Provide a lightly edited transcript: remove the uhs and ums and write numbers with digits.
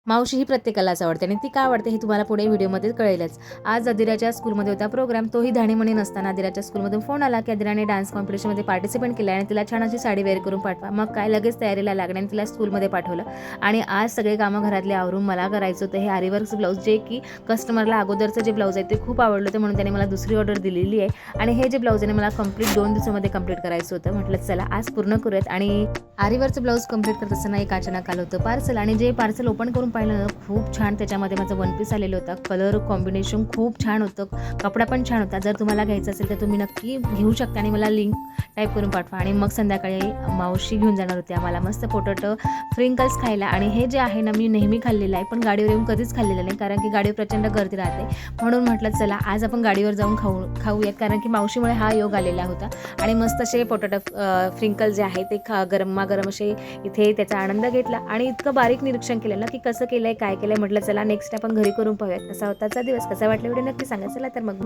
मावशी ही प्रत्येकालाच आवडते आणि ती का आवडते हे तुम्हाला पुढे व्हिडिओमध्ये कळेलच. आज अदिराच्या स्कूलमध्ये होता प्रोग्राम, तोही धाणीमणी नसताना अदिराच्या स्कूलमधून फोन आला की अदिराने डान्स कॉम्पिटिशनमध्ये पार्टिसिपेट केलं आणि तिला छान अशी साडी वेअर करून पाठवा. मग काय लगेच तयारीला लागणे आणि तिला स्कूलमध्ये पाठवलं. आणि आज सगळे कामं घरातले आवरून मला करायचं होतं हे आरीवर्कचं ब्लाऊज, जे की कस्टमरला अगोदरचं जे ब्लाऊज आहे ते खूप आवडलं होतं, म्हणून त्याने मला दुसरी ऑर्डर दिलेली आहे. आणि हे जे ब्लाऊज आहे मला कंप्लीट 2 दिवसामध्ये कंप्लीट करायचं होतं. म्हटलं चला आज पूर्ण करूयात. आणि आरीवर्कचं ब्लाऊज कंप्लीट करत असताना एक अचानक आलं होतं पार्सल, आणि जे पार्सल ओपन करून पाहिलं ना, खूप छान त्याच्यामध्ये माझं वन पीस आलेलं होतं. कलर कॉम्बिनेशन खूप छान होतं, कपडा पण छान होता. जर तुम्हाला घ्यायचं असेल तर तुम्ही नक्की घेऊ शकता आणि मला लिंक टाईप करून पाठवा. आणि मग संध्याकाळी मावशी घेऊन जाणार होती आम्हाला मस्त पोटॅटो फ्रिंकल्स खायला. आणि हे जे आहे ना, मी नेहमी खाल्लेलं आहे पण गाडीवर येऊन कधीच खाल्लेलं नाही, कारण की गाडीवर प्रचंड गर्दी राहते. म्हणून म्हटलं चला आज आपण गाडीवर जाऊन खाऊयात, कारण की मावशीमुळे हा योग आलेला होता. आणि मस्त असे पोटॅटो फ्रिंकल जे आहे ते गरमागरम असे इथे त्याचा आनंद घेतला. आणि इतकं बारीक निरीक्षण केलं ना की कसं केलंय काय केलंय. म्हटलं चला नेक्स्ट आपण घरी करून पाहूयात. कसा होताचा दिवस, कसा वाटला व्हिडिओ नक्की सांगा. चला तर मग